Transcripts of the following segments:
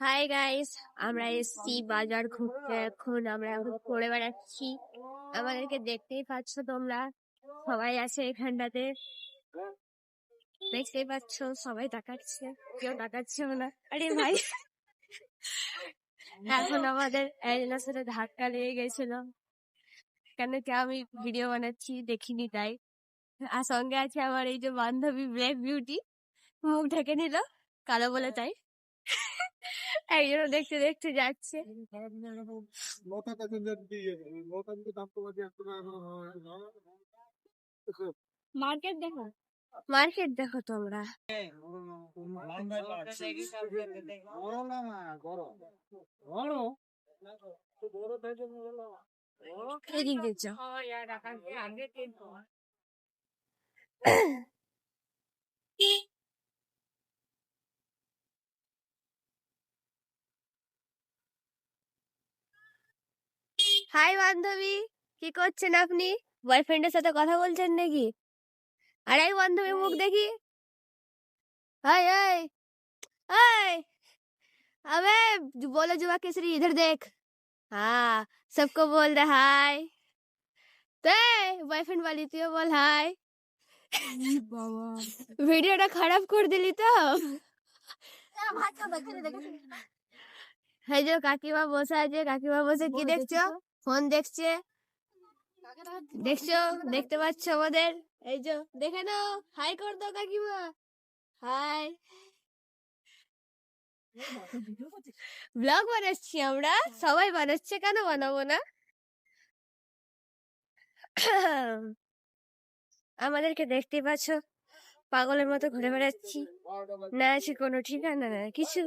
Hi guys, আমরা এসছি বাজার ঘুরতে। আমরা এখন ঘুরে বেড়াচ্ছি। আমাদেরকে দেখতেই পাচ্ছ তোমরা, সবাই আছে এখানটাতে। দেখতেই পাচ্ছ সবাই তাকাচ্ছে, কেউ তাকাচ্ছেও না। আরে ভাই, এখন আমাদের একজনের সাথে ধাক্কা লেগে গেছিল, কেন কি আমি ভিডিও বানাচ্ছি দেখিনি তাই। আর সঙ্গে আছে আমার এই যে বান্ধবী ব্ল্যাক বিউটি, মুখ ঢেকে নিল কালো বলে তাই। একজন দেখতে দেখতে যাচ্ছে। মার্কেট দেখো, মার্কেট দেখো তোমরা। এদিক দেখছো। হাই বান্ধবী, কি করছেন আপনি? বয়ফ্রেন্ডের সাথে কথা বলছেন নাকি? আর এই বান্ধবী মুখ দেখি। हाय हाय हाय, अबे बोलो जुआ केसरी इधर देख। हाँ, सबको बोल दे हाय। ते বয়ফ্রেন্ড वाली তুইও বল হাই। বাবা, ভিডিওটা খারাপ করে দিলি তো। এই যে কাকিমা বসে আছে, কাকিমা বসে কি দেখছো? ফোন দেখছে। দেখছো, দেখতে পাচ্ছ আমাদের? এই যে দেখে নাও, হাই কর দাও কাকিমা, হাই। ব্লগ বানাচ্ছি আমরা, সবাই বানাচ্ছে, কেন বানাবো না? আমাদেরকে দেখতে পাচ্ছ, পাগলের মতো ঘুরে বেড়াচ্ছি, না আছে কোনো ঠিকানা না কিছু।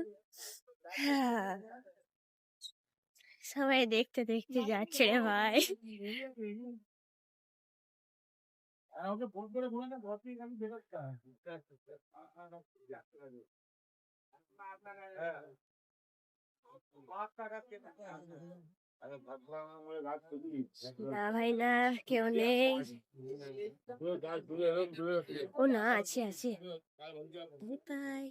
সবাই দেখতে দেখতে যাচ্ছে রে ভাই। ওকে ফোন করে বলে না, ঘর থেকে আমি বেরোচ্ছি। না ভাই না, কেউ নেই। ও না, আছে আছে। বাই।